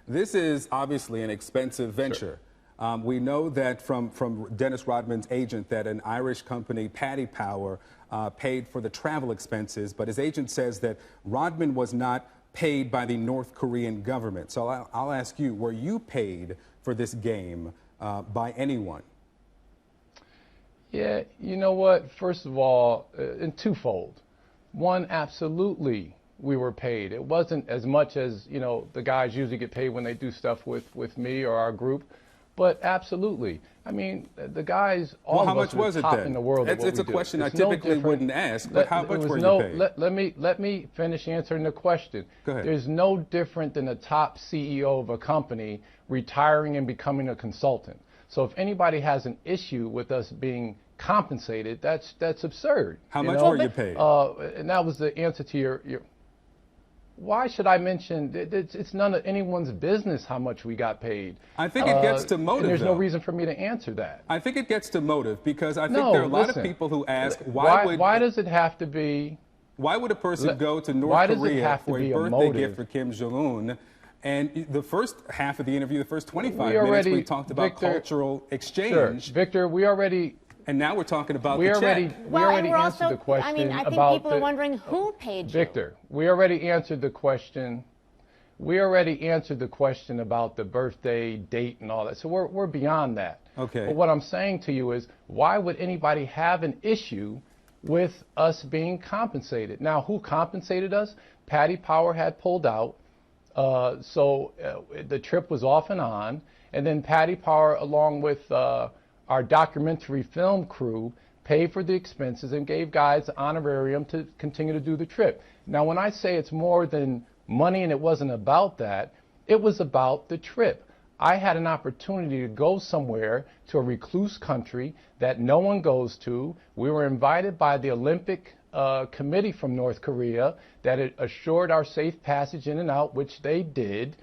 This is obviously an expensive venture. Sure. We know that from Dennis Rodman's agent that an Irish company, Paddy Power, paid for the travel expenses, but his agent says that Rodman was not paid by the North Korean government. So I'll ask you, were you paid for this game by anyone? Yeah, you know what? First of all, in twofold. One, absolutely we were paid. It wasn't as much as, the guys usually get paid when they do stuff with me or our group. But absolutely. I mean, the guys, all well, how of us much was are it top then? in the world. It's a question I typically wouldn't ask, but how much were you paid? Let me finish answering the question. Go ahead. There's no different than a top CEO of a company retiring and becoming a consultant. So if anybody has an issue with us being compensated, that's absurd. How much were you paid? And that was the answer to your why should I mention? It's none of anyone's business how much we got paid. I think it gets to motive. And there's though. no reason for me to answer that. I think it gets to motive because I think there are a lot of people who ask why does it have to be? Why would a person go to North Korea for a birthday gift for Kim Jong-un? And the first half of the interview, the first 25 minutes, we talked about cultural exchange. Sure. Victor, we already. And now we're talking about we the already, check. We already answered the question. I mean, I think people are wondering who paid you. Victor, we already answered the question. We already answered the question about the birthday date and all that. So we're beyond that. Okay. But what I'm saying to you is, why would anybody have an issue with us being compensated? Now, who compensated us? Paddy Power had pulled out. So the trip was off and on. And then Paddy Power, along with our documentary film crew, paid for the expenses and gave guys an honorarium to continue to do the trip. Now, when I say it's more than money and it wasn't about that, it was about the trip. I had an opportunity to go somewhere to a recluse country that no one goes to. We were invited by the Olympic committee from North Korea that it assured our safe passage in and out, which they did.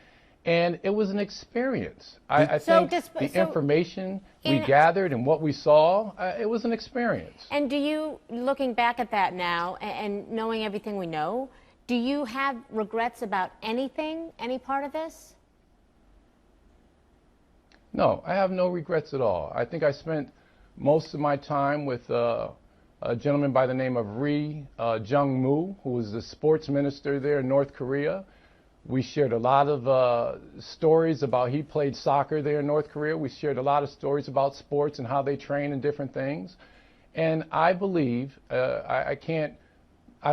And it was an experience. I think the information we gathered and what we saw, it was an experience. And do you, looking back at that now and knowing everything we know, do you have regrets about anything, any part of this? No, I have no regrets at all. I think I spent most of my time with a gentleman by the name of Ri Jung-moo, who was the sports minister there in North Korea. We shared a lot of stories about, he played soccer there in North Korea. We shared a lot of stories about sports and how they train and different things. And I believe, I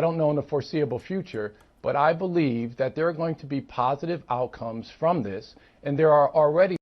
don't know in the foreseeable future, but I believe that there are going to be positive outcomes from this. And there are already